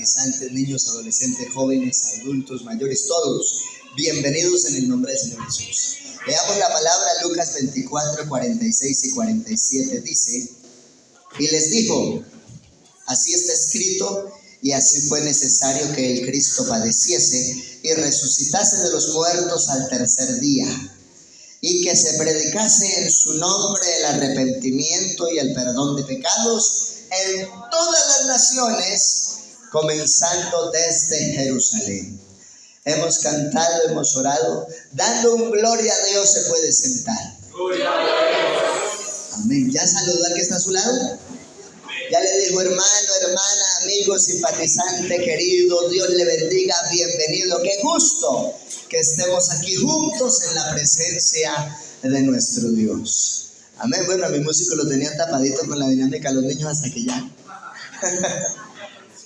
simpatizantes, niños, adolescentes, jóvenes, adultos, mayores, todos, bienvenidos en el nombre del Señor Jesús. Leamos la palabra Lucas 24, 46 y 47, dice, y les dijo, así está escrito, y así fue necesario que el Cristo padeciese y resucitase de los muertos al tercer día, y que se predicase en su nombre el arrepentimiento y el perdón de pecados en todas las naciones, comenzando desde Jerusalén. Hemos cantado, hemos orado, dando un gloria a Dios se puede sentar. Amén. ¿Ya saludó al que está a su lado? Ya le dijo, hermano, hermana, amigo, simpatizante, querido, Dios le bendiga, bienvenido. Qué gusto que estemos aquí juntos en la presencia de nuestro Dios. Amén. Bueno, a mi músico lo tenían tapadito con la dinámica los niños hasta que ya.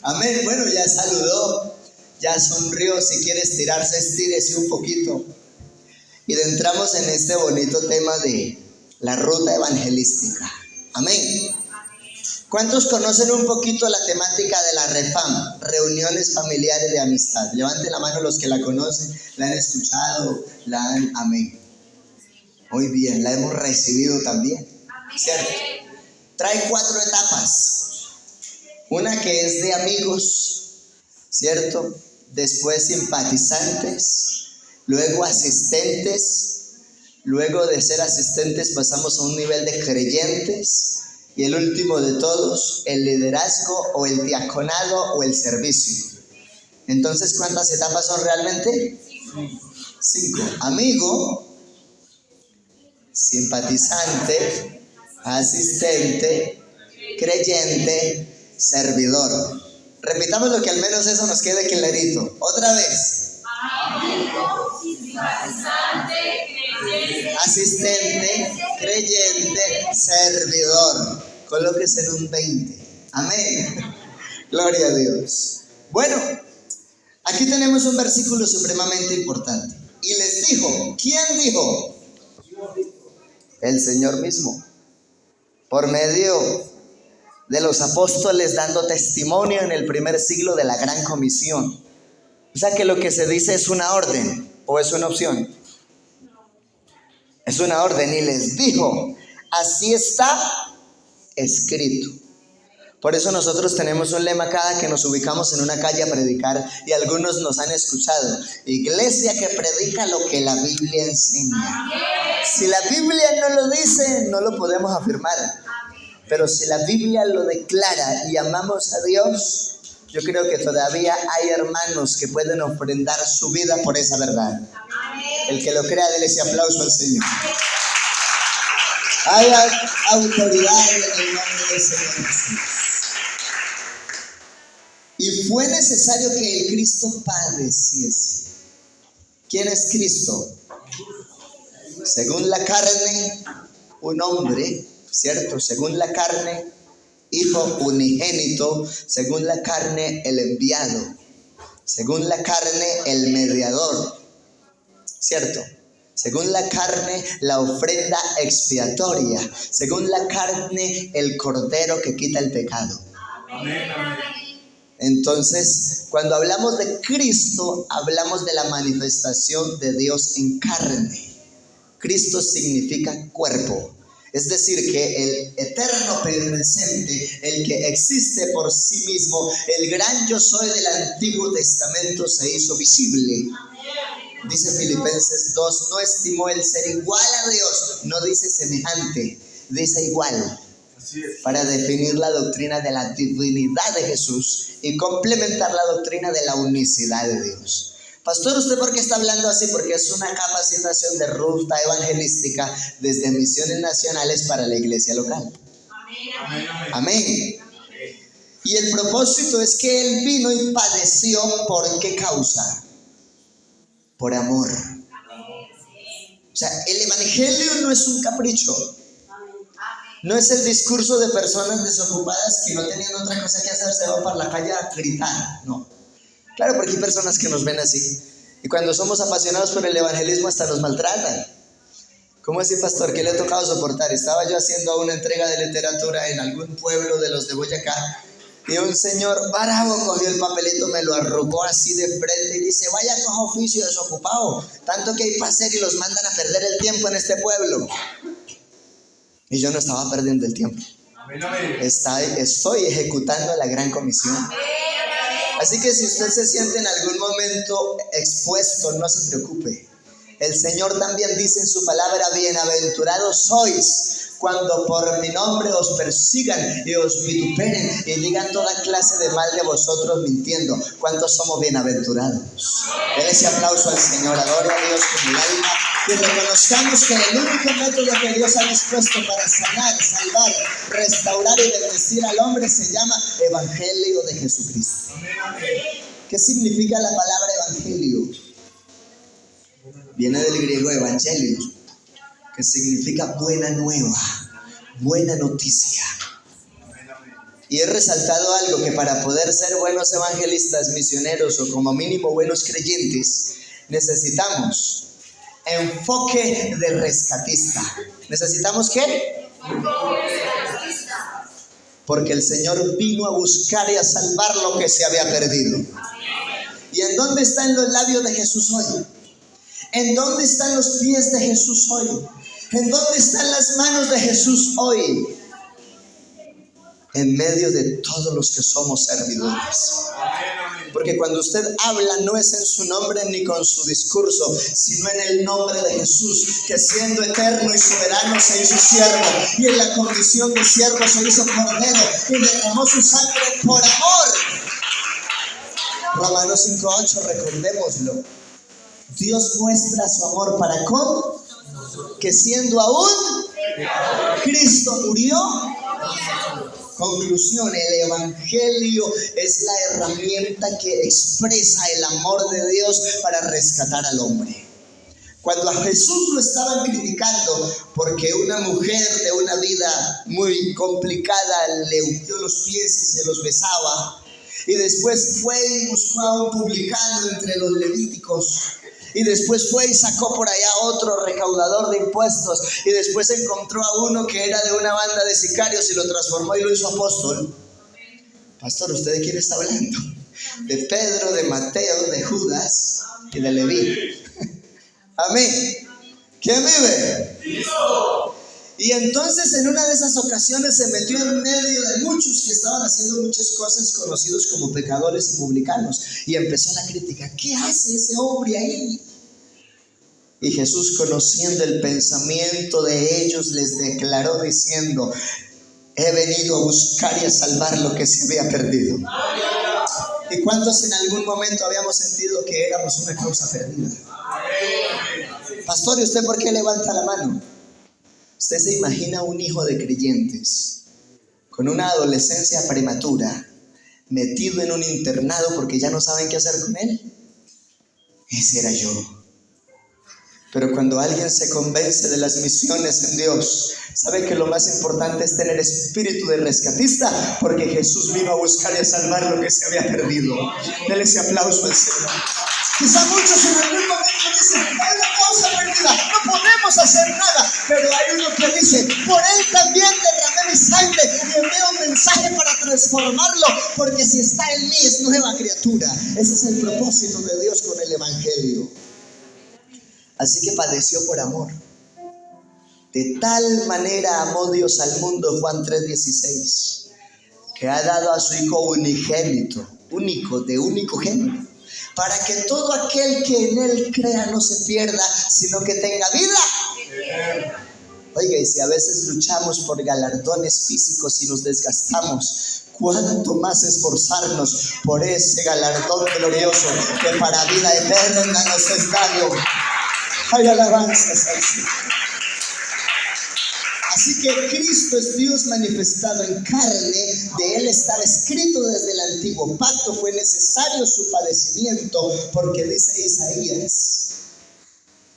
Amén. Bueno, ya saludó, ya sonrió. Si quiere estirarse, estírese un poquito. Y entramos en este bonito tema de la ruta evangelística. Amén. ¿Cuántos conocen un poquito la temática de la REFAM, reuniones familiares de amistad? Levanten la mano los que la conocen, la han escuchado, amén. Muy bien, la hemos recibido también, ¿cierto? Trae 4 etapas. Una que es de amigos, ¿cierto? Después simpatizantes, luego asistentes, luego de ser asistentes pasamos a un nivel de creyentes. Y el último de todos, el liderazgo o el diaconado o el servicio. Entonces, ¿cuántas etapas son realmente? 5. Amigo, simpatizante, asistente, creyente, servidor. Repitamos lo que al menos eso nos quede clarito. Otra vez. Amigo, simpatizante, creyente, asistente, creyente, servidor. Colóquese en un 20. Amén. Gloria a Dios. Bueno, aquí tenemos un versículo supremamente importante. Y les dijo, ¿quién dijo? El Señor mismo. Por medio de los apóstoles dando testimonio en el primer siglo de la gran comisión. O sea que lo que se dice es una orden o es una opción. Es una orden y les dijo, así está escrito. Por eso nosotros tenemos un lema cada que nos ubicamos en una calle a predicar y algunos nos han escuchado. Iglesia que predica lo que la Biblia enseña. Si la Biblia no lo dice, no lo podemos afirmar. Pero si la Biblia lo declara y amamos a Dios, yo creo que todavía hay hermanos que pueden ofrendar su vida por esa verdad. El que lo crea, déle ese aplauso al Señor. Hay autoridad en el nombre del Señor Jesús. Y fue necesario que el Cristo padeciese. ¿Quién es Cristo? Según la carne, un hombre, ¿cierto? Según la carne, hijo unigénito. Según la carne, el enviado. Según la carne, el mediador, ¿cierto? Según la carne, la ofrenda expiatoria. Según la carne, el cordero que quita el pecado. Amén. Entonces, cuando hablamos de Cristo, hablamos de la manifestación de Dios en carne. Cristo significa cuerpo. Es decir, que el eterno presente, el que existe por sí mismo, el gran yo soy del Antiguo Testamento se hizo visible. Dice Filipenses 2, no estimó el ser igual a Dios, no dice semejante, dice igual, para definir la doctrina de la divinidad de Jesús y complementar la doctrina de la unicidad de Dios. Pastor, ¿usted por qué está hablando así? Porque es una capacitación de ruta evangelística desde misiones nacionales para la iglesia local. Amén. Y el propósito es que Él vino y padeció, ¿por qué causa? Por amor. O sea, el evangelio no es un capricho. No es el discurso de personas desocupadas que no teniendo otra cosa que hacer se van para la calle a gritar. No. Claro, porque hay personas que nos ven así. Y cuando somos apasionados por el evangelismo hasta nos maltratan. ¿Cómo así, pastor? ¿Qué le ha tocado soportar? Estaba yo haciendo una entrega de literatura en algún pueblo de los de Boyacá Y un señor bravo cogió el papelito, me lo arrugó así de frente y dice: vaya, coja oficio desocupado, tanto que hay para hacer y los mandan a perder el tiempo en este pueblo. Y yo no estaba perdiendo el tiempo. Estoy ejecutando la gran comisión. Así que si usted se siente en algún momento expuesto, no se preocupe. El Señor también dice en su palabra: bienaventurados sois cuando por mi nombre os persigan y os vituperen y digan toda clase de mal de vosotros mintiendo. ¿Cuántos somos bienaventurados? Den ese aplauso al Señor, adore a Dios con el alma y reconozcamos que el único método que Dios ha dispuesto para sanar, salvar, restaurar y bendecir al hombre se llama Evangelio de Jesucristo. ¿Qué significa la palabra evangelio? Viene del griego evangelios, que significa buena nueva, buena noticia. Y he resaltado algo, que para poder ser buenos evangelistas, misioneros o como mínimo buenos creyentes, necesitamos enfoque de rescatista. ¿Necesitamos qué? Porque el Señor vino a buscar y a salvar lo que se había perdido. ¿Y en dónde están los labios de Jesús hoy? ¿En dónde están los pies de Jesús hoy? ¿En dónde están las manos de Jesús hoy? En medio de todos los que somos servidores. Porque cuando usted habla no es en su nombre ni con su discurso, sino en el nombre de Jesús, que siendo eterno y soberano se hizo siervo, y en la condición de siervo se hizo cordero y derramó su sangre por amor. Romanos 5:8, recordémoslo. Dios muestra su amor para con que siendo aún Cristo murió. Conclusión: el evangelio es la herramienta que expresa el amor de Dios para rescatar al hombre. Cuando a Jesús lo estaban criticando porque una mujer de una vida muy complicada le ungió los pies y se los besaba, y después fue y buscó a un publicano entre los levíticos, y después fue y sacó por allá otro recaudador de impuestos, y después encontró a uno que era de una banda de sicarios y lo transformó y lo hizo apóstol. Pastor, ¿usted de quién está hablando? De Pedro, de Mateo, de Judas y de Leví. Amén. ¿Quién vive? Cristo. Y entonces en una de esas ocasiones se metió en medio de muchos que estaban haciendo muchas cosas, conocidos como pecadores y publicanos, y empezó la crítica: ¿qué hace ese hombre ahí? Y Jesús, conociendo el pensamiento de ellos, les declaró diciendo: he venido a buscar y a salvar lo que se había perdido. ¿Y cuántos en algún momento habíamos sentido que éramos una causa perdida? Pastor, ¿y usted por qué levanta la mano? ¿Usted se imagina un hijo de creyentes con una adolescencia prematura, metido en un internado porque ya no saben qué hacer con él? Ese era yo. Pero cuando alguien se convence de las misiones en Dios, sabe que lo más importante es tener espíritu de rescatista, porque Jesús vino a buscar y a salvar lo que se había perdido. Denle ese aplauso al Señor. Quizá muchos en algún momento dicen: hay una causa perdida, no podemos hacer nada. Pero hay uno que dice: por él también derramé mi sangre y envío un mensaje para transformarlo, porque si está en mí es nueva criatura. Ese es el propósito de Dios con el evangelio. Así que padeció por amor. De tal manera amó Dios al mundo, Juan 3:16, que ha dado a su Hijo unigénito, único, de único género, para que todo aquel que en él crea no se pierda, sino que tenga vida. Oiga, y si a veces luchamos por galardones físicos y nos desgastamos, ¿cuánto más esforzarnos por ese galardón glorioso que para vida eterna nos es dado? Hay alabanzas al Señor. Así que Cristo es Dios manifestado en carne, de Él estaba escrito desde el antiguo pacto, fue necesario su padecimiento, porque dice Isaías: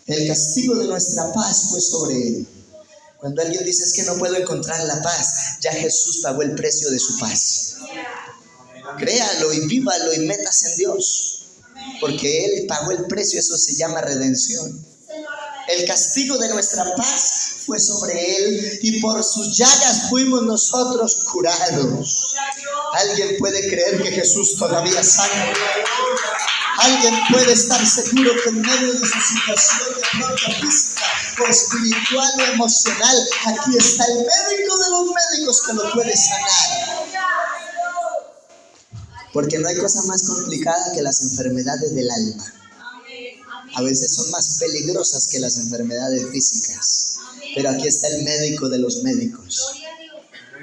el castigo de nuestra paz fue sobre Él. Cuando alguien dice: es que no puedo encontrar la paz, ya Jesús pagó el precio de su paz. Créalo y vívalo y métase en Dios, porque Él pagó el precio, eso se llama redención. El castigo de nuestra paz fue sobre Él, y por sus llagas fuimos nosotros curados. Alguien puede creer que Jesús todavía sana. Alguien puede estar seguro que en medio de su situación de pronto física o espiritual o emocional, aquí está el médico de los médicos que lo puede sanar. Porque no hay cosa más complicada que las enfermedades del alma. A veces son más peligrosas que las enfermedades físicas. Pero aquí está el médico de los médicos,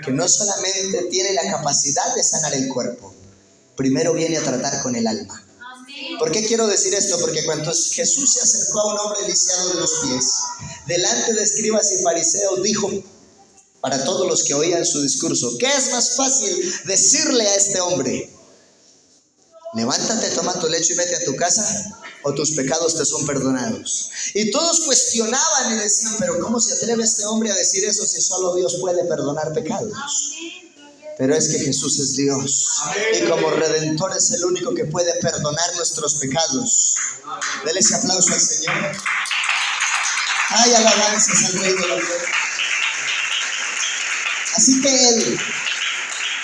que no solamente tiene la capacidad de sanar el cuerpo, primero viene a tratar con el alma. ¿Por qué quiero decir esto? Porque cuando Jesús se acercó a un hombre lisiado de los pies, delante de escribas y fariseos, dijo para todos los que oían su discurso: ¿qué es más fácil decirle a este hombre? Levántate, toma tu lecho y vete a tu casa, o tus pecados te son perdonados. Y todos cuestionaban y decían: pero ¿cómo se atreve este hombre a decir eso si solo Dios puede perdonar pecados? Pero es que Jesús es Dios, y como Redentor es el único que puede perdonar nuestros pecados. Dele ese aplauso al Señor. Hay alabanzas al Rey de la Gloria. Así que Él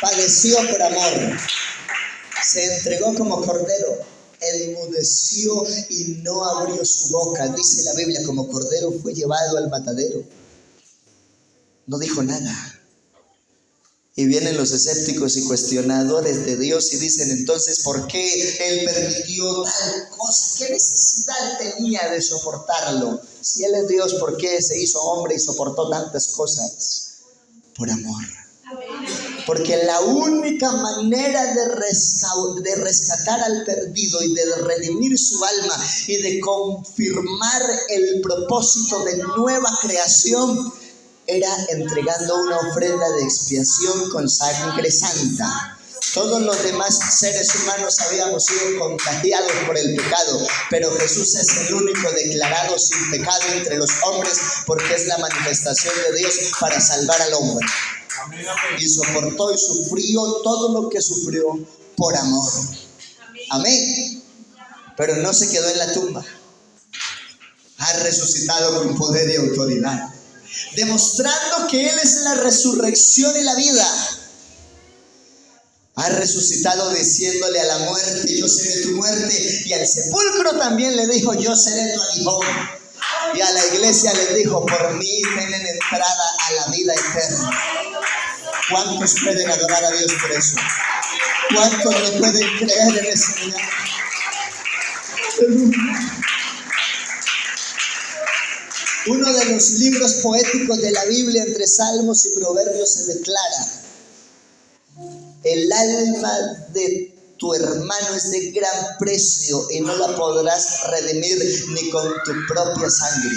padeció por amor, se entregó como cordero, enmudeció y no abrió su boca. Dice la Biblia: como cordero fue llevado al matadero. No dijo nada. Y vienen los escépticos y cuestionadores de Dios y dicen: entonces, ¿por qué Él permitió tal cosa? ¿Qué necesidad tenía de soportarlo? Si Él es Dios, ¿por qué se hizo hombre y soportó tantas cosas? Por amor. Porque la única manera de rescatar al perdido y de redimir su alma y de confirmar el propósito de nueva creación era entregando una ofrenda de expiación con sangre santa. Todos los demás seres humanos habíamos sido contagiados por el pecado, pero Jesús es el único declarado sin pecado entre los hombres, porque es la manifestación de Dios para salvar al hombre. Y soportó y sufrió todo lo que sufrió por amor. Amén. Pero no se quedó en la tumba. Ha resucitado con poder y autoridad, demostrando que Él es la resurrección y la vida. Ha resucitado diciéndole a la muerte: yo seré tu muerte. Y al sepulcro también le dijo: yo seré tu aguijón. Y a la iglesia le dijo: por mí tienen entrada a la vida eterna. ¿Cuántos pueden adorar a Dios por eso? ¿Cuántos le pueden creer en ese día? Uno de los libros poéticos de la Biblia, entre Salmos y Proverbios, se declara: el alma de tu hermano es de gran precio y no la podrás redimir ni con tu propia sangre.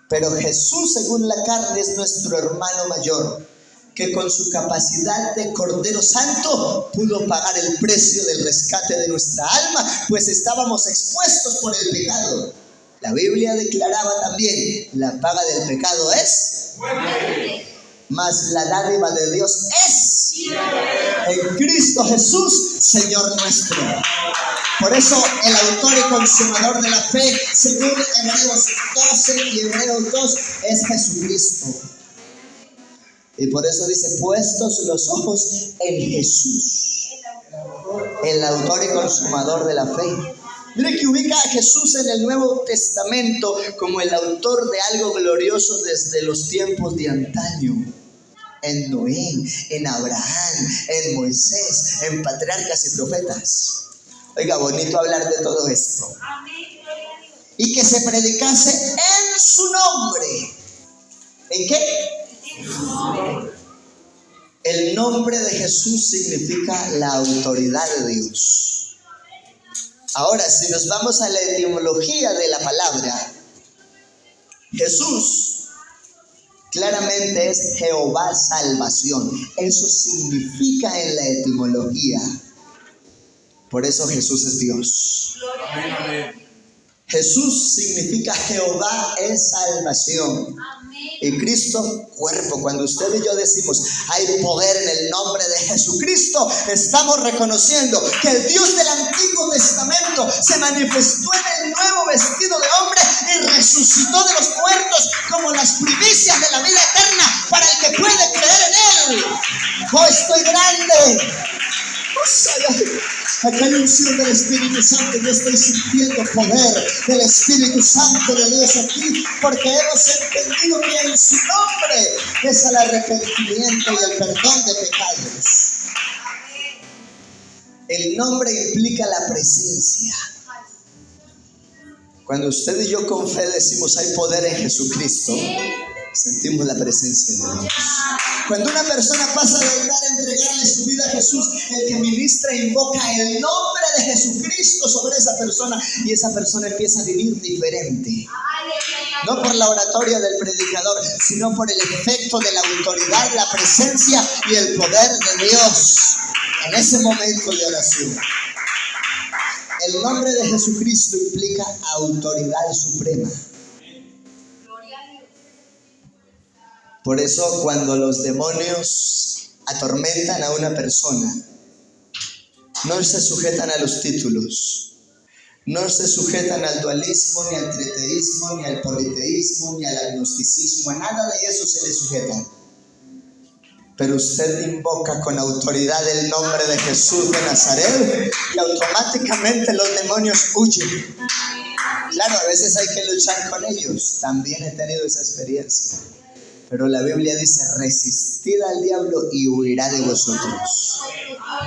Pero Jesús, según la carne, es nuestro hermano mayor, que con su capacidad de Cordero Santo pudo pagar el precio del rescate de nuestra alma, pues estábamos expuestos por el pecado. La Biblia declaraba también: la paga del pecado es muerte, mas la dádiva de Dios es en Cristo Jesús, Señor nuestro. Por eso el autor y consumador de la fe, según Hebreos 12 y Hebreos 2, es Jesucristo. Y por eso dice: puestos los ojos en Jesús, el autor y consumador de la fe. Mire que ubica a Jesús en el Nuevo Testamento como el autor de algo glorioso desde los tiempos de antaño. En Noé, en Abraham, en Moisés, en patriarcas y profetas. Oiga, bonito hablar de todo esto. Y que se predicase en su nombre. ¿En qué? El nombre de Jesús significa la autoridad de Dios. Ahora, si nos vamos a la etimología de la palabra, Jesús claramente es Jehová salvación. Eso significa en la etimología. Por eso Jesús es Dios. Jesús significa Jehová es salvación. Y Cristo, cuerpo. Cuando usted y yo decimos: hay poder en el nombre de Jesucristo, estamos reconociendo que el Dios del Antiguo Testamento se manifestó en el nuevo vestido de hombre y resucitó de los muertos como las primicias de la vida eterna para el que puede creer en Él. ¡Oh, estoy grande! Amén. Acá hay unción del Espíritu Santo. Yo estoy sintiendo poder del Espíritu Santo de Dios aquí, porque hemos entendido que en su nombre es el arrepentimiento y el perdón de pecados. El nombre implica la presencia. Cuando usted y yo con fe decimos hay poder en Jesucristo, sentimos la presencia de Dios. Cuando una persona pasa de orar a entregarle su vida a Jesús, el que ministra invoca el nombre de Jesucristo sobre esa persona y esa persona empieza a vivir diferente. No por la oratoria del predicador, sino por el efecto de la autoridad, la presencia y el poder de Dios en ese momento de oración. El nombre de Jesucristo implica autoridad suprema. Por eso cuando los demonios atormentan a una persona, no se sujetan a los títulos, no se sujetan al dualismo, ni al triteísmo, ni al politeísmo, ni al agnosticismo, a nada de eso se le sujetan. Pero usted invoca con autoridad el nombre de Jesús de Nazaret y automáticamente los demonios huyen. Claro, a veces hay que luchar con ellos, también he tenido esa experiencia. Pero la Biblia dice, resistid al diablo y huirá de vosotros.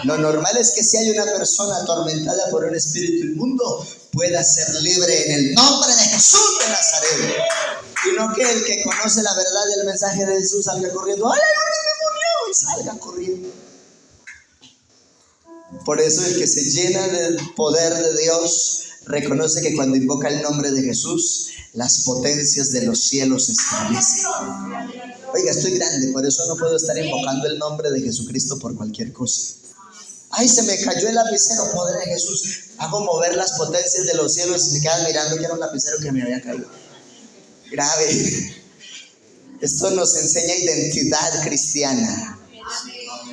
Lo normal es que si hay una persona atormentada por un espíritu inmundo, pueda ser libre en el nombre de Jesús de Nazaret. Y no que el que conoce la verdad del mensaje de Jesús salga corriendo, ¡ay, hay un demonio! Y salga corriendo. Por eso el que se llena del poder de Dios reconoce que cuando invoca el nombre de Jesús, las potencias de los cielos se estremecen. Oiga, estoy grande, por eso no puedo estar invocando el nombre de Jesucristo por cualquier cosa. Ay, se me cayó el lapicero, poder de Jesús. Hago mover las potencias de los cielos y se quedan mirando que era un lapicero que me había caído. Grave. Esto nos enseña identidad cristiana.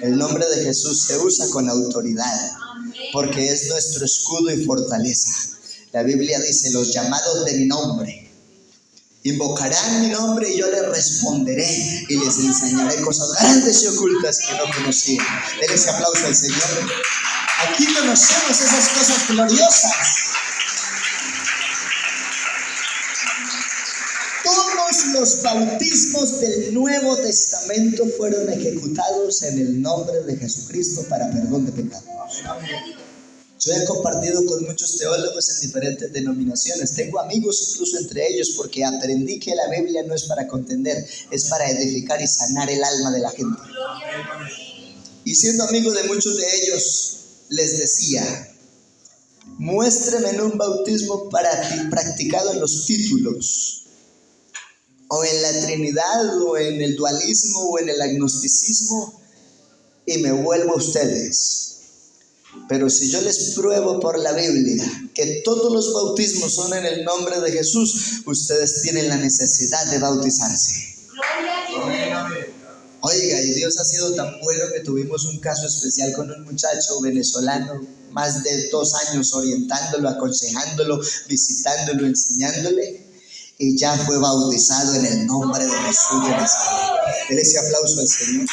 El nombre de Jesús se usa con autoridad, porque es nuestro escudo y fortaleza. La Biblia dice, los llamados de mi nombre invocarán mi nombre y yo les responderé y les enseñaré cosas grandes y ocultas que no conocían. Denle ese aplauso al Señor. Aquí conocemos esas cosas gloriosas. Todos los bautismos del Nuevo Testamento fueron ejecutados en el nombre de Jesucristo para perdón de pecados. Yo he compartido con muchos teólogos en diferentes denominaciones. Tengo amigos incluso entre ellos porque aprendí que la Biblia no es para contender, es para edificar y sanar el alma de la gente. Y siendo amigo de muchos de ellos, les decía, muéstreme un bautismo practicado en los títulos, o en la Trinidad, o en el dualismo, o en el agnosticismo, y me vuelvo a ustedes. Pero si yo les pruebo por la Biblia que todos los bautismos son en el nombre de Jesús, ustedes tienen la necesidad de bautizarse. Oiga, y Dios ha sido tan bueno que tuvimos un caso especial con un muchacho venezolano, más de 2 años orientándolo, aconsejándolo, visitándolo, enseñándole, y ya fue bautizado en el nombre de Jesús de Nazaret. Denle ese aplauso al Señor.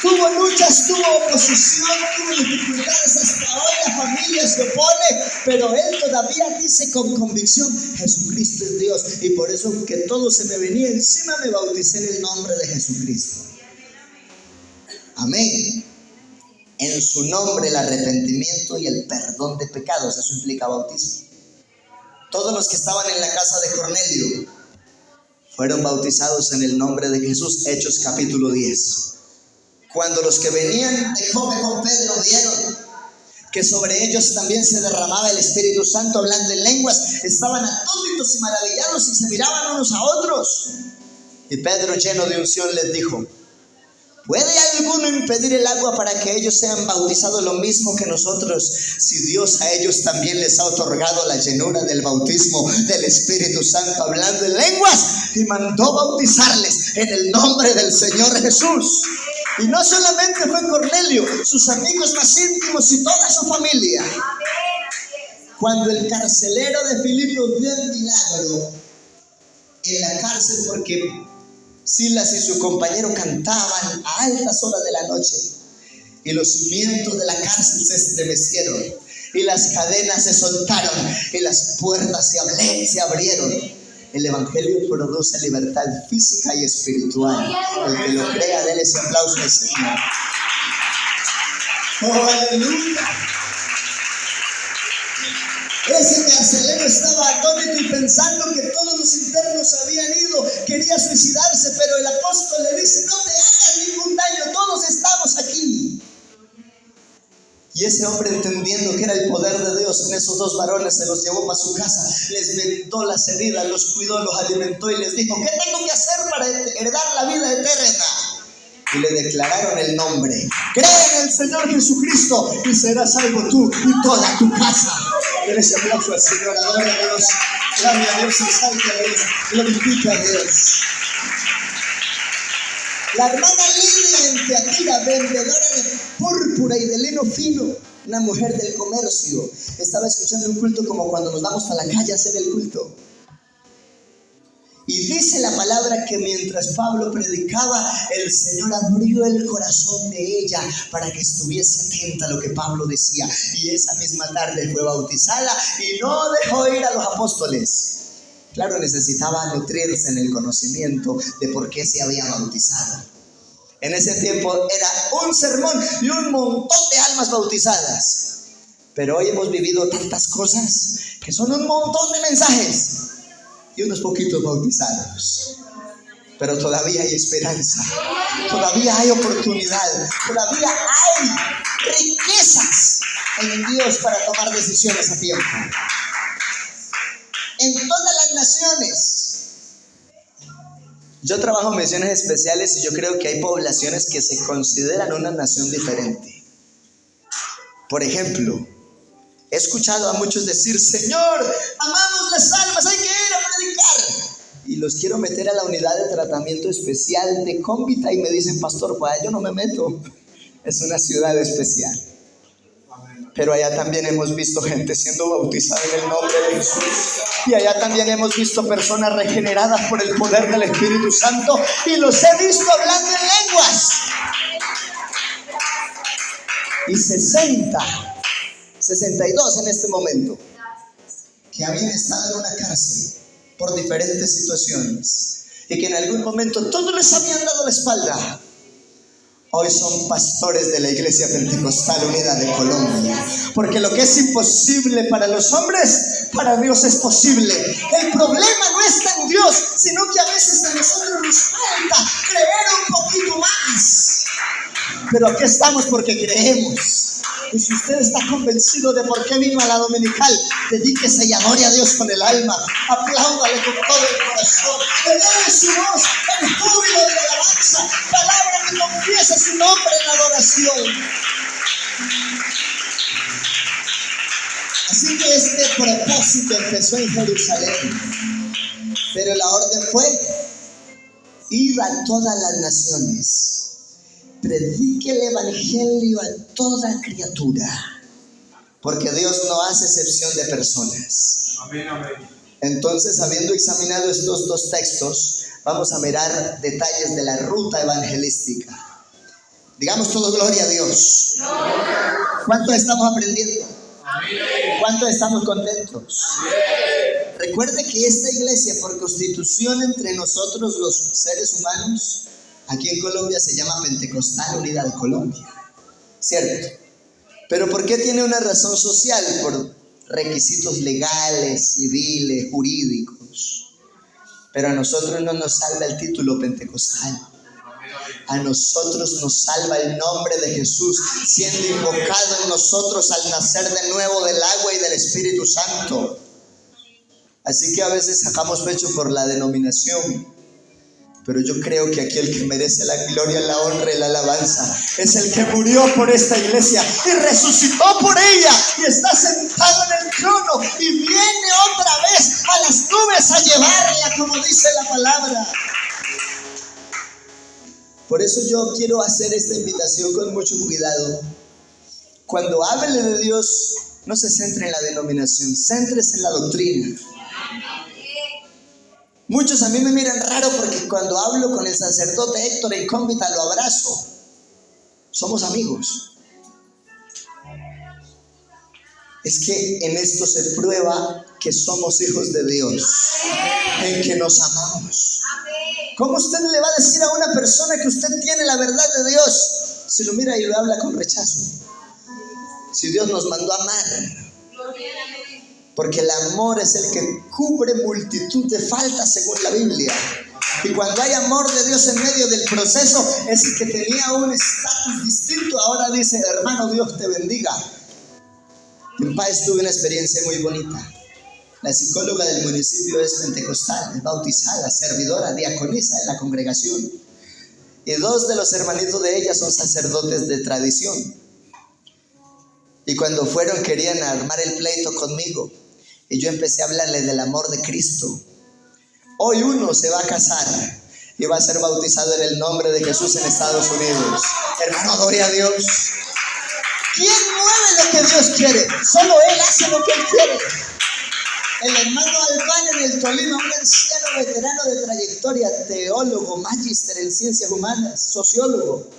Tuvo luchas, tuvo oposición, tuvo dificultades, hasta hoy la familia se opone, pero él todavía dice con convicción, Jesucristo es Dios, y por eso que todo se me venía encima, me bauticé en el nombre de Jesucristo. Amén. En su nombre el arrepentimiento y el perdón de pecados, eso implica bautismo. Todos los que estaban en la casa de Cornelio fueron bautizados en el nombre de Jesús, Hechos capítulo 10. Cuando los que venían de Jope con Pedro vieron que sobre ellos también se derramaba el Espíritu Santo hablando en lenguas, estaban atónitos y maravillados y se miraban unos a otros. Y Pedro, lleno de unción, les dijo, ¿puede alguno impedir el agua para que ellos sean bautizados lo mismo que nosotros, si Dios a ellos también les ha otorgado la llenura del bautismo del Espíritu Santo hablando en lenguas? Y mandó bautizarles en el nombre del Señor Jesús. Y no solamente fue Cornelio, sus amigos más íntimos y toda su familia. Cuando el carcelero de Filipos vio el milagro en la cárcel, porque Silas y su compañero cantaban a altas horas de la noche, y los cimientos de la cárcel se estremecieron, y las cadenas se soltaron, y las puertas se abrieron. El Evangelio produce libertad física y espiritual. El que lo crea, déle ese aplauso al Señor. ¡Oh, aleluya! Ese carcelero estaba atónito y pensando que todos los internos habían ido, quería suicidarse, pero el apóstol le dice: no te hagas ningún daño, todos estamos aquí. Y ese hombre, entendiendo que era el poder de Dios en esos dos varones, se los llevó para su casa, les vendó las heridas, los cuidó, los alimentó y les dijo: ¿qué tengo que hacer para heredar la vida eterna? Y le declararon el nombre: cree en el Señor Jesucristo y serás salvo tú y toda tu casa. Denle ese aplauso al Señor, adora a Dios, gloria a Dios, exalta a Dios, glorifica a Dios. La hermana Lidia en Teatira, vendedora de púrpura y de lino fino, una mujer del comercio, estaba escuchando un culto como cuando nos vamos a la calle a hacer el culto. Y dice la palabra que mientras Pablo predicaba, el Señor abrió el corazón de ella para que estuviese atenta a lo que Pablo decía. Y esa misma tarde fue bautizada y no dejó ir a los apóstoles. Claro, necesitaba nutrirse en el conocimiento de por qué se había bautizado. En ese tiempo era un sermón y un montón de almas bautizadas. Pero hoy hemos vivido tantas cosas que son un montón de mensajes y unos poquitos bautizados. Pero todavía hay esperanza, todavía hay oportunidad, todavía hay riquezas en Dios para tomar decisiones a tiempo. En todas las naciones. Yo trabajo en misiones especiales y yo creo que hay poblaciones que se consideran una nación diferente. Por ejemplo, he escuchado a muchos decir: Señor, amamos las almas, hay que ir a predicar. Y los quiero meter a la unidad de tratamiento especial de Cómbita y me dicen: pastor, pues yo no me meto, es una ciudad especial. Pero allá también hemos visto gente siendo bautizada en el nombre de Jesús. Y allá también hemos visto personas regeneradas por el poder del Espíritu Santo. Y los he visto hablando en lenguas. Y 62 en este momento, que habían estado en una cárcel por diferentes situaciones. Y que en algún momento todos les habían dado la espalda. Hoy son pastores de la Iglesia Pentecostal Unida de Colombia. Porque lo que es imposible para los hombres, para Dios es posible. El problema no está en Dios, sino que a veces a nosotros nos falta creer un poquito más. Pero aquí estamos porque creemos. Y si usted está convencido de por qué vino a la dominical, dedíquese y adore a Dios con el alma. Apláudale con todo el corazón. Eleve su voz en júbilo de alabanza. Palabra que confiesa su nombre en adoración. Así que este propósito empezó en Jerusalén. Pero la orden fue: id a todas las naciones. Predique el evangelio a toda criatura, porque Dios no hace excepción de personas. Amén, amén. Entonces, habiendo examinado estos dos textos, vamos a mirar detalles de la ruta evangelística. Digamos todos gloria a Dios. ¿Cuánto estamos aprendiendo? ¿Cuánto estamos contentos? Recuerde que esta iglesia, por constitución entre nosotros los seres humanos, aquí en Colombia se llama Pentecostal Unida de Colombia, ¿cierto? Pero ¿por qué tiene una razón social? Por requisitos legales, civiles, jurídicos. Pero a nosotros no nos salva el título pentecostal. A nosotros nos salva el nombre de Jesús, siendo invocado en nosotros al nacer de nuevo del agua y del Espíritu Santo. Así que a veces sacamos pecho por la denominación. Pero yo creo que aquí el que merece la gloria, la honra y la alabanza es el que murió por esta iglesia y resucitó por ella y está sentado en el trono y viene otra vez a las nubes a llevarla, como dice la palabra. Por eso yo quiero hacer esta invitación con mucho cuidado. Cuando hable de Dios, no se centre en la denominación, céntrese en la doctrina. Muchos a mí me miran raro porque cuando hablo con el sacerdote Héctor Incógnita lo abrazo. Somos amigos. Es que en esto se prueba que somos hijos de Dios, en que nos amamos. ¿Cómo usted le va a decir a una persona que usted tiene la verdad de Dios si lo mira y lo habla con rechazo? Si Dios nos mandó a amar. Porque el amor es el que cubre multitud de faltas según la Biblia. Y cuando hay amor de Dios en medio del proceso, es el que tenía un estatus distinto. Ahora dice, hermano, Dios te bendiga. En Paz tuve una experiencia muy bonita. La psicóloga del municipio es pentecostal, es bautizada, servidora, diaconisa en la congregación. Y 2 de los hermanitos de ella son sacerdotes de tradición. Y cuando fueron querían armar el pleito conmigo. Y yo empecé a hablarle del amor de Cristo. Hoy uno se va a casar y va a ser bautizado en el nombre de Jesús en Estados Unidos. Hermano, gloria a Dios. ¿Quién mueve lo que Dios quiere? Solo Él hace lo que Él quiere. El hermano Albán en el Tolima, un anciano veterano de trayectoria, teólogo, magíster en ciencias humanas, sociólogo,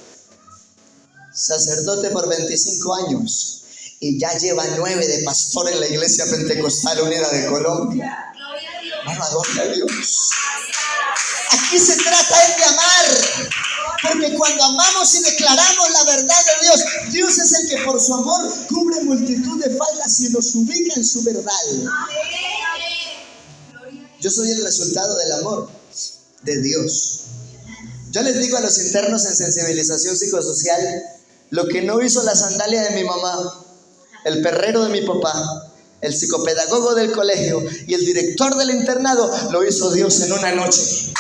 sacerdote por 25 años y ya lleva 9 de pastor en la Iglesia Pentecostal Unida de Colombia. Gloria a Dios. Aquí se trata de amar. Porque cuando amamos y declaramos la verdad de Dios, Dios es el que por su amor cubre multitud de faltas y nos ubica en su verdad. Yo soy el resultado del amor de Dios. Yo les digo a los internos en sensibilización psicosocial, lo que no hizo la sandalia de mi mamá, el perrero de mi papá, el psicopedagogo del colegio y el director del internado, lo hizo Dios en una noche.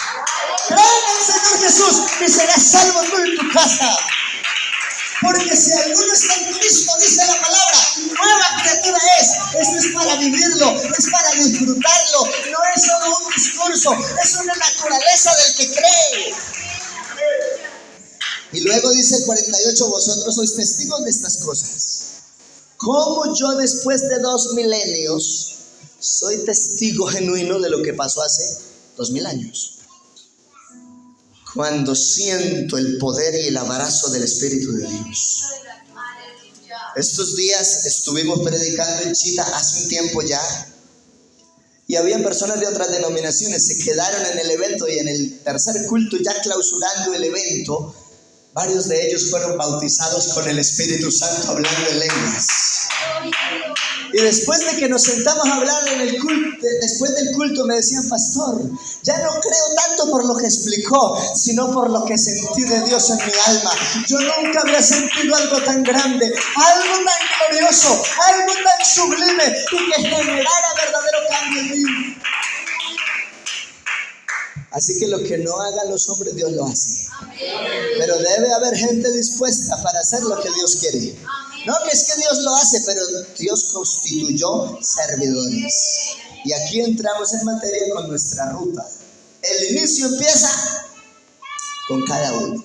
Cree en el Señor Jesús y serás salvo tú en tu casa. Porque si alguno está en Cristo, dice la palabra, nueva criatura es. Esto es para vivirlo, es para disfrutarlo. No es solo un discurso, es una naturaleza del que cree. Y luego dice el 48, vosotros sois testigos de estas cosas. Como yo después de 2 milenios soy testigo genuino de lo que pasó hace 2000 años. Cuando siento el poder y el abrazo del Espíritu de Dios. Estos días estuvimos predicando en Chita hace un tiempo ya. Y habían personas de otras denominaciones, se quedaron en el evento y en el tercer culto, ya clausurando el evento, varios de ellos fueron bautizados con el Espíritu Santo hablando en lenguas. Y después de que nos sentamos a hablar en el culto, después del culto me decían, pastor, ya no creo tanto por lo que explicó, sino por lo que sentí de Dios en mi alma. Yo nunca había sentido algo tan grande, algo tan glorioso, algo tan sublime y que generara verdadero cambio en mí. Así que lo que no hagan los hombres, Dios lo hace. Pero debe haber gente dispuesta para hacer lo que Dios quiere. No que es que Dios lo hace, pero Dios constituyó servidores. Y aquí entramos en materia con nuestra ruta. El inicio empieza con cada uno.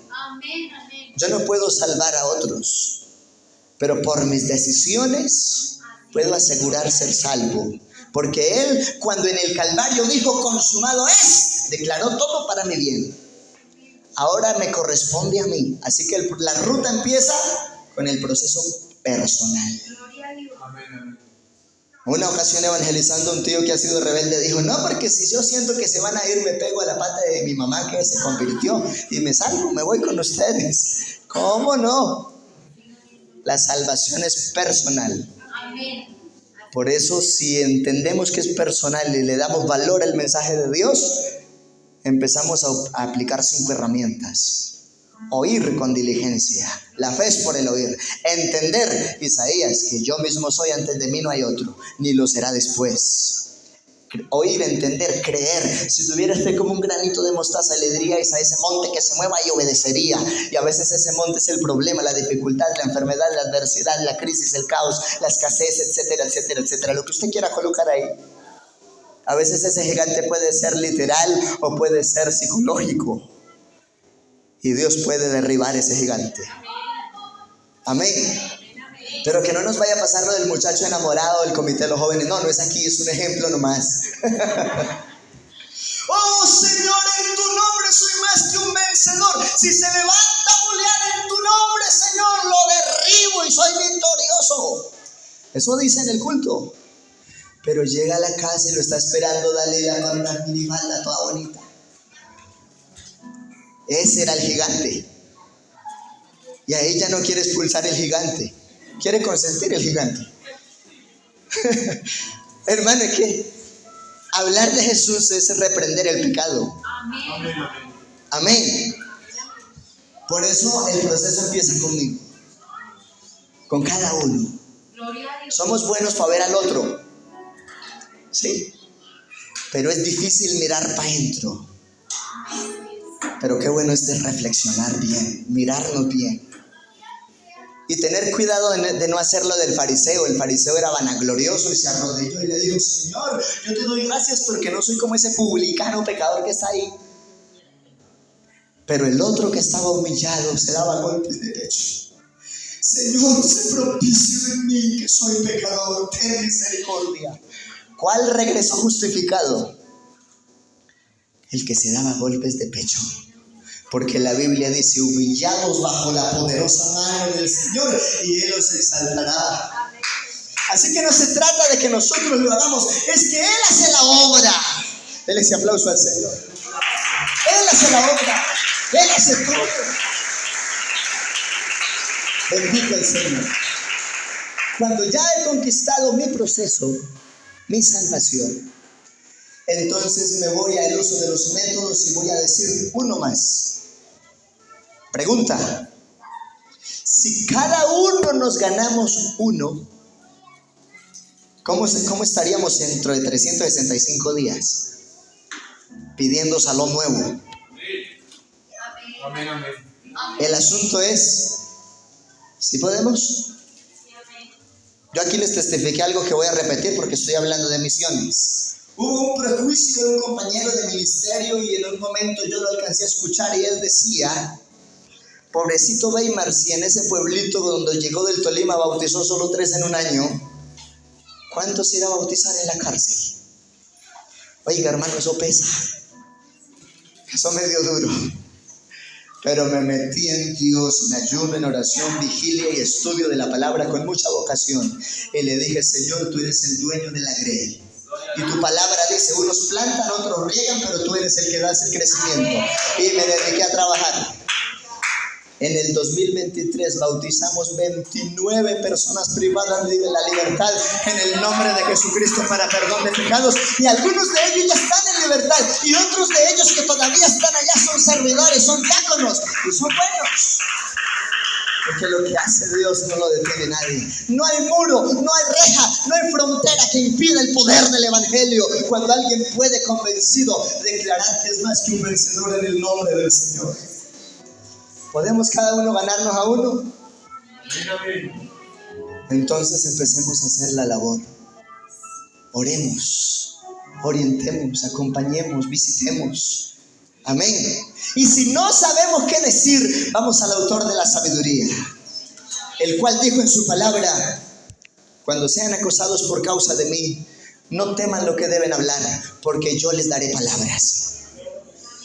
Yo no puedo salvar a otros, pero por mis decisiones puedo asegurar ser salvo. Porque Él, cuando en el Calvario dijo consumado es, declaró todo para mi bien. Ahora me corresponde a mí. Así que la ruta empieza con el proceso personal. Una ocasión evangelizando, un tío que ha sido rebelde dijo, no, porque si yo siento que se van a ir, me pego a la pata de mi mamá que se convirtió y me salgo, me voy con ustedes. ¿Cómo no? La salvación es personal. Por eso, si entendemos que es personal y le damos valor al mensaje de Dios, empezamos a aplicar 5 herramientas. Oír con diligencia. La fe es por el oír. Entender, Isaías, que yo mismo soy, antes de mí no hay otro, ni lo será después. Oír, entender, creer. Si tuviera fe como un granito de mostaza, le diríais a ese monte que se mueva y obedecería. Y a veces ese monte es el problema, la dificultad, la enfermedad, la adversidad, la crisis, el caos, la escasez, etcétera, etcétera, etcétera. Lo que usted quiera colocar ahí. A veces ese gigante puede ser literal o puede ser psicológico. Y Dios puede derribar ese gigante. Amén. Pero que no nos vaya a pasar lo del muchacho enamorado del comité de los jóvenes. No, no es aquí, es un ejemplo nomás. Oh Señor, en tu nombre soy más que un vencedor. Si se levanta Goliat en tu nombre, Señor, lo derribo y soy victorioso. Eso dice en el culto. Pero llega a la casa y lo está esperando Dalila con una minifalda toda bonita. Ese era el gigante. Y a ella no quiere expulsar el gigante, quiere consentir el gigante. Hermano, es que hablar de Jesús es reprender el pecado. Amén. Amén. Por eso el proceso empieza conmigo, con cada uno. Somos buenos para ver al otro, sí, pero es difícil mirar para adentro. Pero qué bueno es de reflexionar bien, mirarnos bien. Y tener cuidado de no hacerlo del fariseo. El fariseo era vanaglorioso y se arrodilló y le dijo: Señor, yo te doy gracias porque no soy como ese publicano pecador que está ahí. Pero el otro que estaba humillado se daba golpes de pecho. Señor, sé propicio en mí que soy pecador, ten misericordia. ¿Cuál regresó justificado? El que se daba golpes de pecho. Porque la Biblia dice: humillados bajo la poderosa mano del Señor y Él os exaltará. Así que no se trata de que nosotros lo hagamos, es que Él hace la obra. Dele ese aplauso al Señor. Él hace la obra, Él hace todo. Bendito el Señor. Cuando ya he conquistado mi proceso, mi salvación, entonces me voy al uso de los métodos y voy a decir uno más. Pregunta: si cada uno nos ganamos uno, ¿cómo estaríamos dentro de 365 días? Pidiendo salón nuevo. Amén. El asunto es, ¿sí podemos? Yo aquí les testifiqué algo que voy a repetir porque estoy hablando de misiones. Hubo un prejuicio de un compañero de ministerio y en un momento yo lo alcancé a escuchar y él decía: pobrecito Weimar, si en ese pueblito donde llegó del Tolima bautizó solo 3 en un año, ¿cuántos irá a bautizar en la cárcel? Oiga, hermano, eso pesa. Eso me dio duro. Pero me metí en Dios, en ayuno, en oración, vigilia y estudio de la palabra con mucha vocación. Y le dije: Señor, tú eres el dueño de la grey. Y tu palabra dice: unos plantan, otros riegan, pero tú eres el que das el crecimiento. Y me dediqué a trabajar. En el 2023 bautizamos 29 personas privadas de la libertad en el nombre de Jesucristo para perdón de pecados. Y algunos de ellos ya están en libertad. Y otros de ellos que todavía están allá son servidores, son diáconos y son buenos. Porque lo que hace Dios no lo detiene nadie. No hay muro, no hay reja, no hay frontera que impida el poder del evangelio. Cuando alguien puede convencido declarar que es más que un vencedor en el nombre del Señor. ¿Podemos cada uno ganarnos a uno? Entonces empecemos a hacer la labor. Oremos, orientemos, acompañemos, visitemos. Amén. Y si no sabemos qué decir, vamos al autor de la sabiduría, el cual dijo en su palabra: cuando sean acosados por causa de mí, no teman lo que deben hablar, porque yo les daré palabras.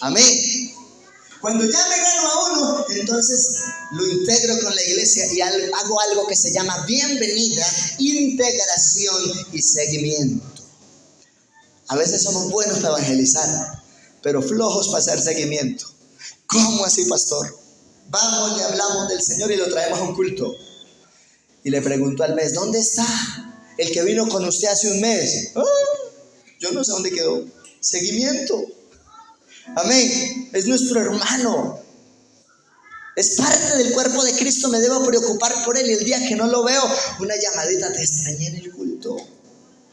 Amén. Cuando ya me gano a uno, entonces lo integro con la iglesia y hago algo que se llama bienvenida, integración y seguimiento. A veces somos buenos para evangelizar, pero flojos para hacer seguimiento. ¿Cómo así, pastor? Vamos, le hablamos del Señor y lo traemos a un culto. Y le pregunto al mes: ¿dónde está el que vino con usted hace un mes? Yo no sé dónde quedó. Seguimiento. Amén. Es nuestro hermano. Es parte del cuerpo de Cristo. Me debo preocupar por él. Y el día que no lo veo, una llamadita: te extrañé en el culto.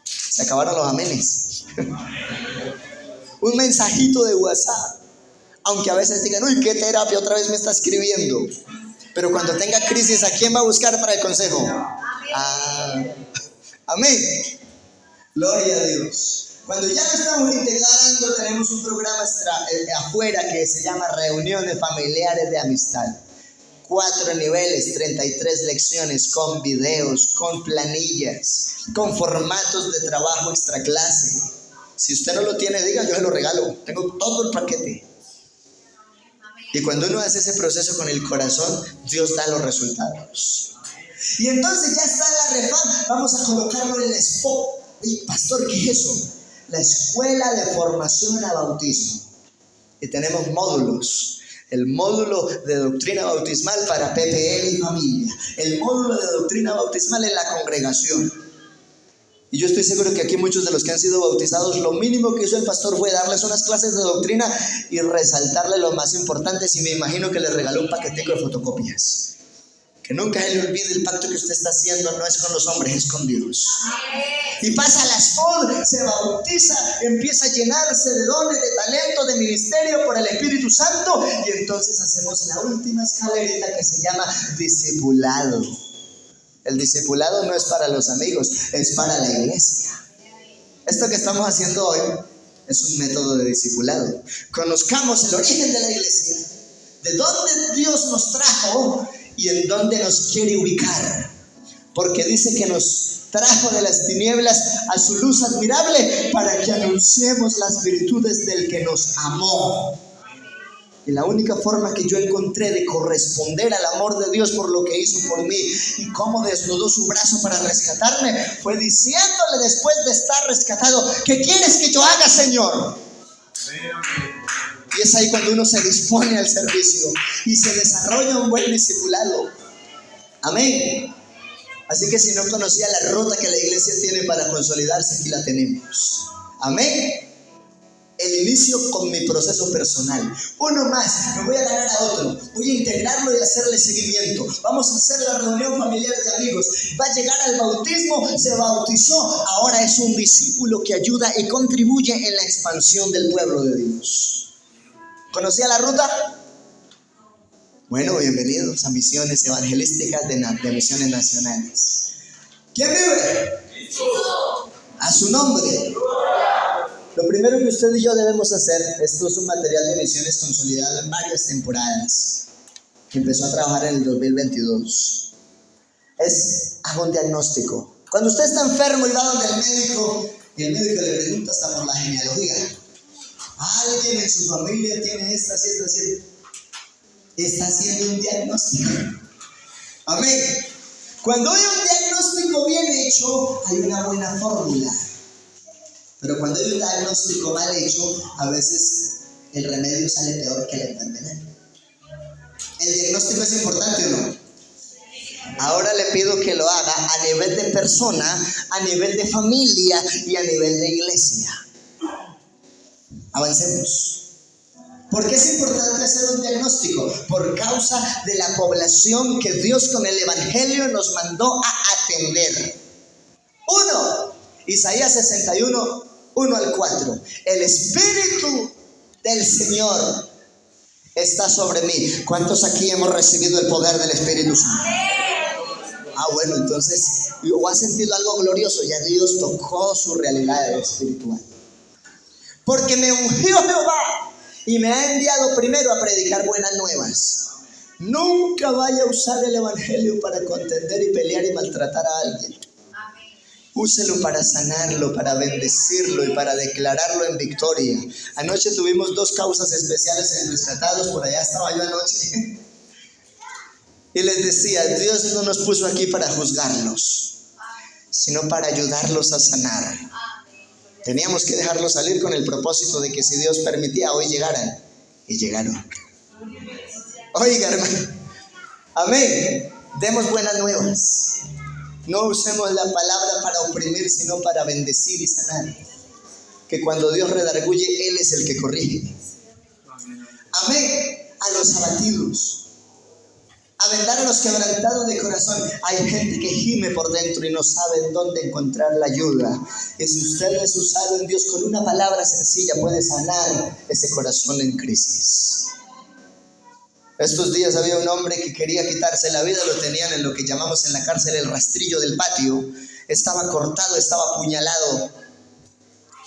Se acabaron los amenes. Un mensajito de WhatsApp. Aunque a veces digan: uy, qué terapia, otra vez me está escribiendo. Pero cuando tenga crisis, ¿a quién va a buscar para el consejo? Amén. Gloria a Dios. Cuando ya nos estamos integrando, tenemos un programa afuera que se llama Reuniones Familiares de Amistad. 4 niveles, 33 lecciones, con videos, con planillas, con formatos de trabajo extra clase. Si usted no lo tiene, diga, yo se lo regalo. Tengo todo el paquete. Y cuando uno hace ese proceso con el corazón, Dios da los resultados. Y entonces ya está la Refam, vamos a colocarlo en el spot. Oye, pastor, ¿qué es eso? La Escuela de Formación a Bautismo. Y tenemos módulos. El módulo de doctrina bautismal para PPL y familia. El módulo de doctrina bautismal en la congregación. Y yo estoy seguro que aquí muchos de los que han sido bautizados, lo mínimo que hizo el pastor fue darles unas clases de doctrina y resaltarle lo más importante. Y me imagino que les regaló un paquetico de fotocopias. Que nunca se le olvide, el pacto que usted está haciendo no es con los hombres, es con Dios. Y pasa la SPOD, se bautiza, empieza a llenarse de dones, de talento, de ministerio por el Espíritu Santo. Y entonces hacemos la última escalerita que se llama discipulado. El discipulado no es para los amigos, es para la iglesia. Esto que estamos haciendo hoy es un método de discipulado. Conozcamos el origen de la iglesia, de dónde Dios nos trajo y en dónde nos quiere ubicar. Porque dice que nos trajo de las tinieblas a su luz admirable para que anunciemos las virtudes del que nos amó. Y la única forma que yo encontré de corresponder al amor de Dios por lo que hizo por mí y cómo desnudó su brazo para rescatarme fue diciéndole después de estar rescatado: ¿qué quieres que yo haga, Señor? Y es ahí cuando uno se dispone al servicio y se desarrolla un buen discipulado. Amén. Así que si no conocía la ruta que la iglesia tiene para consolidarse, aquí la tenemos. Amén. El inicio con mi proceso personal. Uno más, me voy a ganar a otro. Voy a integrarlo y hacerle seguimiento. Vamos a hacer la reunión familiar de amigos. Va a llegar al bautismo, se bautizó. Ahora es un discípulo que ayuda y contribuye en la expansión del pueblo de Dios. ¿Conocía la ruta? Bueno, bienvenidos a Misiones Evangelísticas de Misiones Nacionales. ¿Quién vive? A su nombre. Lo primero que usted y yo debemos hacer, esto es un material de misiones consolidado en varias temporadas, que empezó a trabajar en el 2022, es haga un diagnóstico. Cuando usted está enfermo y va donde el médico, y el médico le pregunta hasta por la genealogía, alguien en su familia tiene esta, está haciendo un diagnóstico. Amén. Cuando hay un diagnóstico bien hecho, hay una buena fórmula. Pero cuando hay un diagnóstico mal hecho, a veces el remedio sale peor que la enfermedad. ¿El diagnóstico es importante o no? Ahora le pido que lo haga a nivel de persona, a nivel de familia y a nivel de iglesia. Avancemos. ¿Por qué es importante hacer un diagnóstico? Por causa de la población que Dios con el Evangelio nos mandó a atender. 1. Isaías 61, 1 al 4. El Espíritu del Señor está sobre mí. ¿Cuántos aquí hemos recibido el poder del Espíritu Santo? Bueno, entonces, ¿o ha sentido algo glorioso? Ya Dios tocó su realidad espiritual. Porque me ungió Jehová y me ha enviado primero a predicar buenas nuevas. Nunca vaya a usar el Evangelio para contender y pelear y maltratar a alguien. Úselo para sanarlo, para bendecirlo y para declararlo en victoria. Anoche tuvimos 2 causas especiales en Rescatados, por allá estaba yo anoche. Y les decía, Dios no nos puso aquí para juzgarlos, sino para ayudarlos a sanar. Teníamos que dejarlos salir con el propósito de que si Dios permitía, hoy llegaran. Y llegaron. Oiga, hermano. Amén. Demos buenas nuevas. No usemos la palabra para oprimir, sino para bendecir y sanar. Que cuando Dios redarguye, Él es el que corrige. Amén. A los abatidos. A vendar a los quebrantados de corazón. Hay gente que gime por dentro y no sabe en dónde encontrar la ayuda. Y si usted es usado en Dios con una palabra sencilla, puede sanar ese corazón en crisis. Estos días había un hombre que quería quitarse la vida, lo tenían en lo que llamamos en la cárcel el rastrillo del patio. Estaba cortado, estaba apuñalado.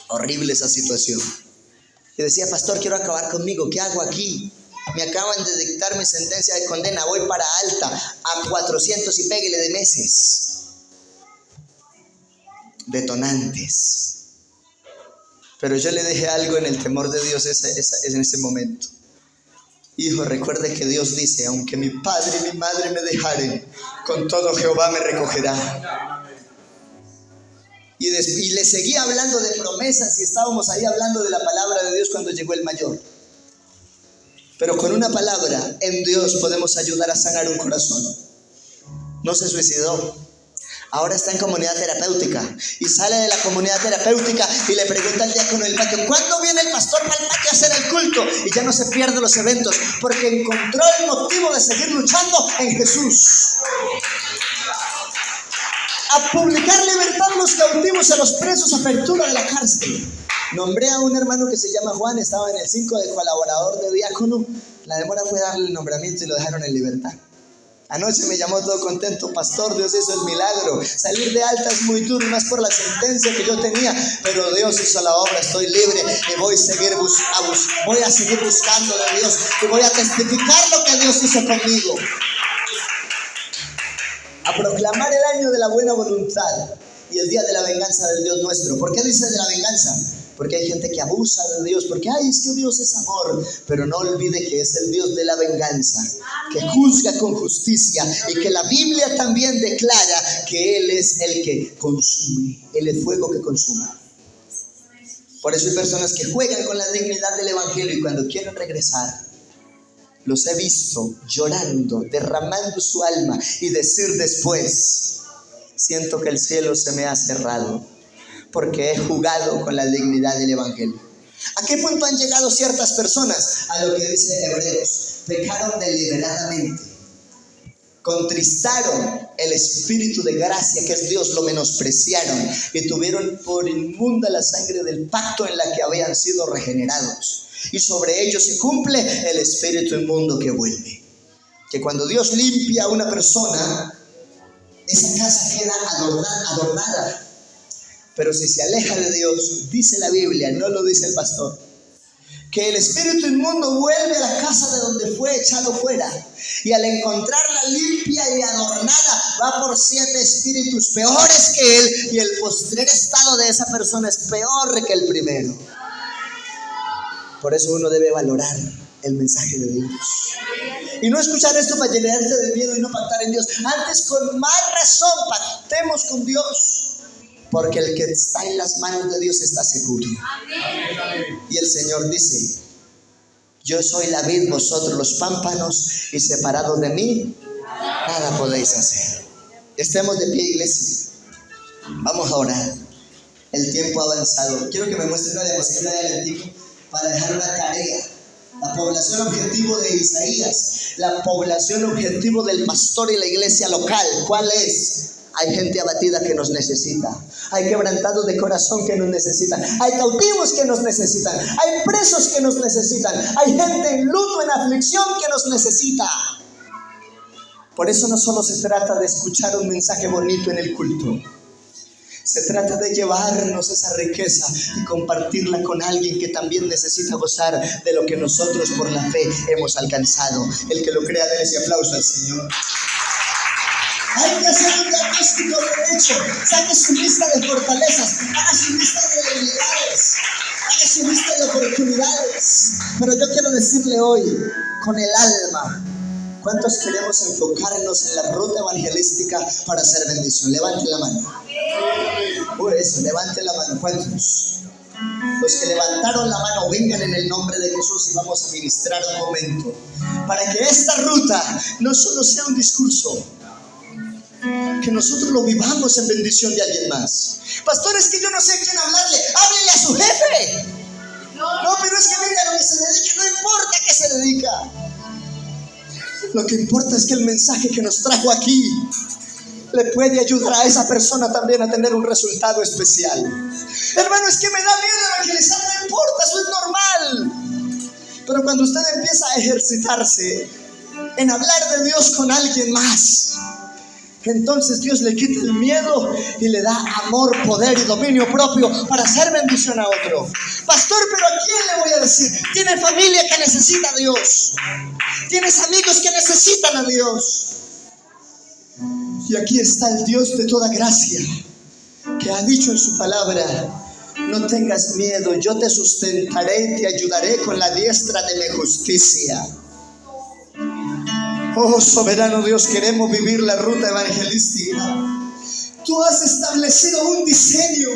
Horrible esa situación. Y decía, pastor, quiero acabar conmigo, ¿qué hago aquí? Me acaban de dictar mi sentencia de condena, voy para alta, a 400 y péguele de meses. Detonantes. Pero yo le dije algo en el temor de Dios en ese momento. Hijo, recuerde que Dios dice, aunque mi padre y mi madre me dejaren, con todo Jehová me recogerá. Y le seguía hablando de promesas y estábamos ahí hablando de la palabra de Dios cuando llegó el mayor. Pero con una palabra en Dios podemos ayudar a sanar un corazón. No se suicidó. Ahora está en comunidad terapéutica y sale de la comunidad terapéutica y le pregunta al diácono del patio, ¿cuándo viene el pastor para el patio a hacer el culto? Y ya no se pierde los eventos porque encontró el motivo de seguir luchando en Jesús. A publicar libertad a los cautivos, a los presos, apertura de la cárcel. Nombré a un hermano que se llama Juan, estaba en el 5 de colaborador de diácono. La demora fue darle el nombramiento y lo dejaron en libertad. Anoche me llamó todo contento, pastor, Dios hizo el milagro. Salir de alta es muy duro, más por la sentencia que yo tenía, pero Dios hizo la obra, estoy libre y voy a seguir buscando de Dios y voy a testificar lo que Dios hizo conmigo. A proclamar el año de la buena voluntad y el día de la venganza del Dios nuestro. ¿Por qué dice de la venganza? Porque hay gente que abusa de Dios, porque es que Dios es amor, pero no olvide que es el Dios de la venganza, que juzga con justicia y que la Biblia también declara que Él es el que consume, Él es fuego que consume. Por eso hay personas que juegan con la dignidad del Evangelio y cuando quieren regresar, los he visto llorando, derramando su alma y decir después, siento que el cielo se me ha cerrado porque he jugado con la dignidad del Evangelio. ¿A qué punto han llegado ciertas personas? A lo que dice Hebreos, pecaron deliberadamente, contristaron el Espíritu de gracia que es Dios, lo menospreciaron y tuvieron por inmunda la sangre del pacto en la que habían sido regenerados. Y sobre ellos se cumple el espíritu inmundo que vuelve. Que cuando Dios limpia a una persona, esa casa queda adornada. Pero si se aleja de Dios, dice la Biblia, no lo dice el pastor, que el espíritu inmundo vuelve a la casa de donde fue echado fuera. Y al encontrarla limpia y adornada, va por 7 espíritus peores que él. Y el postrer estado de esa persona es peor que el primero. Por eso uno debe valorar el mensaje de Dios. Y no escuchar esto para llenarte de miedo y no pactar en Dios. Antes, con más razón, pactemos con Dios. Porque el que está en las manos de Dios está seguro. Y el Señor dice, yo soy la vid, vosotros los pámpanos, y separados de mí, nada podéis hacer. Estemos de pie, iglesia. Vamos a orar. El tiempo ha avanzado. Quiero que me muestre una diapositiva del Antiguo para dejar una tarea. La población objetivo de Isaías, la población objetivo del pastor y la iglesia local, ¿cuál es? Hay gente abatida que nos necesita, hay quebrantados de corazón que nos necesitan, hay cautivos que nos necesitan, hay presos que nos necesitan, hay gente en luto, en aflicción que nos necesita. Por eso no solo se trata de escuchar un mensaje bonito en el culto, se trata de llevarnos esa riqueza y compartirla con alguien que también necesita gozar de lo que nosotros por la fe hemos alcanzado. El que lo crea, déle ese aplauso al Señor. Hay que hacer un diagnóstico derecho. Saque su lista de fortalezas, haga su lista de debilidades, haga su lista de oportunidades. Pero yo quiero decirle hoy, con el alma, ¿cuántos queremos enfocarnos en la ruta evangelística para hacer bendición? Levante la mano. Por eso, levante la mano. ¿Cuántos? Los que levantaron la mano, vengan en el nombre de Jesús y vamos a ministrar un momento. Para que esta ruta no solo sea un discurso, que nosotros lo vivamos en bendición de alguien más. Pastor, es que yo no sé a quién hablarle. Háblele a su jefe. No, pero es que mire a lo que se dedica. No importa a qué se dedica. Lo que importa es que el mensaje que nos trajo aquí le puede ayudar a esa persona también a tener un resultado especial. Hermano, es que me da miedo evangelizar. No importa, eso es normal. Pero cuando usted empieza a ejercitarse en hablar de Dios con alguien más, entonces Dios le quita el miedo y le da amor, poder y dominio propio para hacer bendición a otro. Pastor, pero ¿a quién le voy a decir? Tiene familia que necesita a Dios. Tienes amigos que necesitan a Dios. Y aquí está el Dios de toda gracia, que ha dicho en su palabra No tengas miedo, yo te sustentaré y te ayudaré con la diestra de mi justicia. Oh, soberano Dios, queremos vivir la ruta evangelística. Tú has establecido un diseño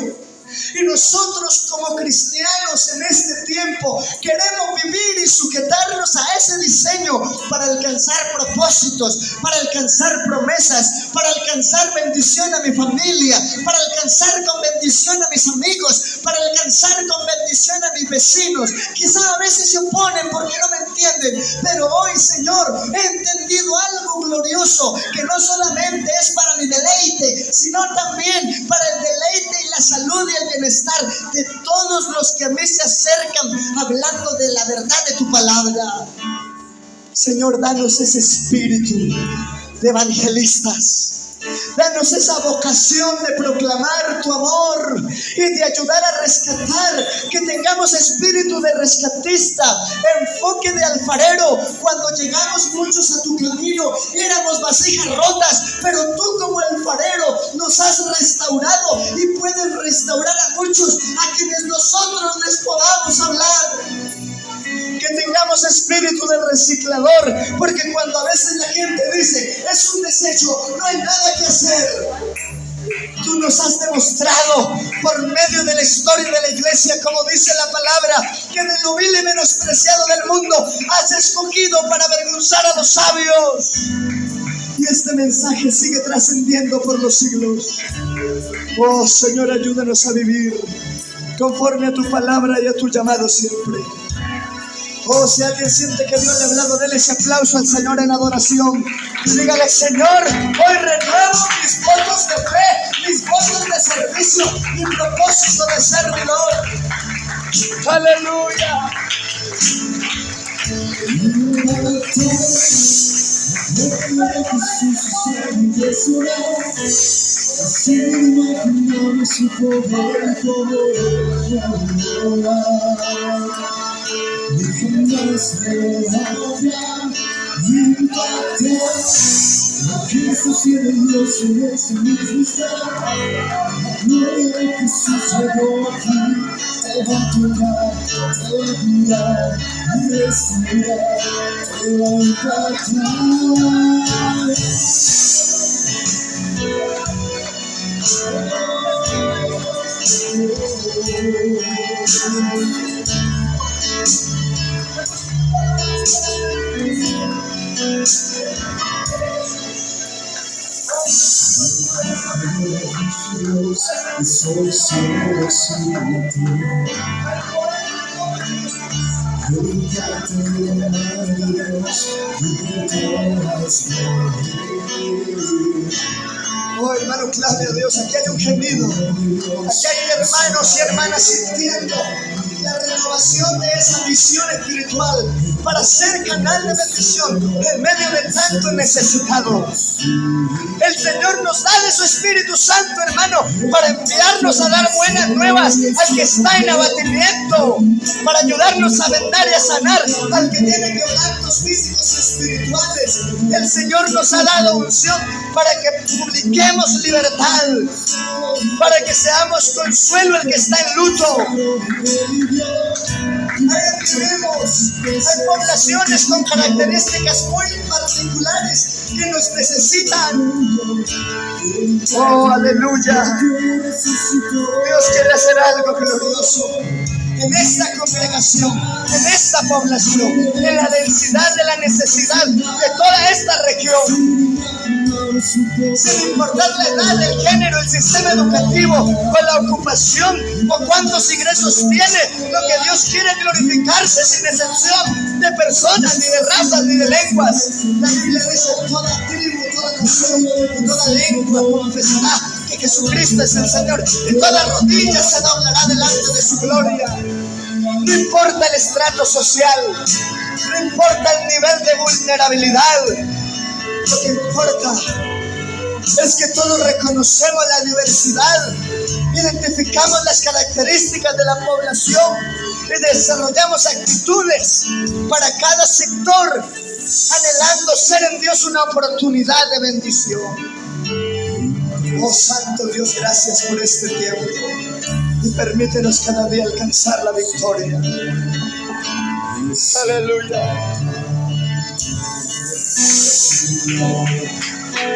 y nosotros como cristianos en este tiempo queremos vivir y sujetarnos a ese diseño para alcanzar propósitos, para alcanzar promesas, para alcanzar bendición a mi familia, para alcanzar con bendición a mis amigos, para alcanzar con bendición a mis vecinos. Quizá a veces se oponen porque no me entienden, pero hoy, Señor, he entendido algo glorioso, que no solamente es para mi deleite, sino también para el deleite y la salud y el bienestar de todos los que a mí se acercan hablando de la verdad de tu palabra. Señor, danos ese espíritu de evangelistas. Danos esa vocación de proclamar tu amor y de ayudar a rescatar, que tengamos espíritu de rescatista, enfoque de alfarero. Cuando llegamos muchos a tu camino, éramos vasijas rotas, pero tú como alfarero nos has restaurado y puedes restaurar a muchos a quienes nosotros les podamos hablar. Que tengamos espíritu de reciclador, porque cuando a veces la gente dice es un desecho, no hay nada que hacer. Tú nos has demostrado por medio de la historia de la iglesia, como dice la palabra, que de lo vil y menospreciado del mundo has escogido para avergonzar a los sabios. Y este mensaje sigue trascendiendo por los siglos. Oh Señor, ayúdanos a vivir conforme a tu palabra y a tu llamado siempre. Oh, si alguien siente que Dios le ha hablado, déle ese aplauso al Señor en adoración. Y dígale: Señor, hoy renuevo mis votos de fe, mis votos de servicio, mi propósito de servidor. Aleluya. Jamás me habrá impactado lo que sucede en Dios en ese mismo instante. La gloria de Jesús llegó aquí, te va a tocar, te va a curar y restaurar, te va a impactar. Y soy solo sin ti. Dedícate a Dios y todas Oh, hermano, clave a Dios. Aquí hay un gemido. Aquí hay hermanos y hermanas sintiendo la renovación de esa visión espiritual para ser canal de bendición en medio de tanto necesitado. El Señor nos da de su Espíritu Santo, hermano, para enviarnos a dar buenas nuevas al que está en abatimiento, para ayudarnos a vendar y a sanar al que tiene quebrantos físicos y espirituales. El Señor nos ha dado unción para que publiquemos libertad, para que seamos consuelo al que está en luto. Hay poblaciones con características muy particulares que nos necesitan. Oh, aleluya. Dios quiere hacer algo glorioso en esta congregación, en esta población, en la densidad de la necesidad de toda esta región. Sin importar la edad, el género, el sistema educativo o la ocupación o cuántos ingresos tiene, lo que Dios quiere glorificarse sin excepción de personas, ni de razas, ni de lenguas. La Biblia dice: toda tribu, toda nación y toda lengua confesará que Jesucristo es el Señor, y toda rodilla se doblará delante de su gloria. No importa el estrato social, no importa el nivel de vulnerabilidad, lo que importa es que todos reconocemos la diversidad, identificamos las características de la población y desarrollamos actitudes para cada sector, anhelando ser en Dios una oportunidad de bendición. Oh Santo Dios, gracias por este tiempo. y permítenos cada día alcanzar la victoria. Aleluya.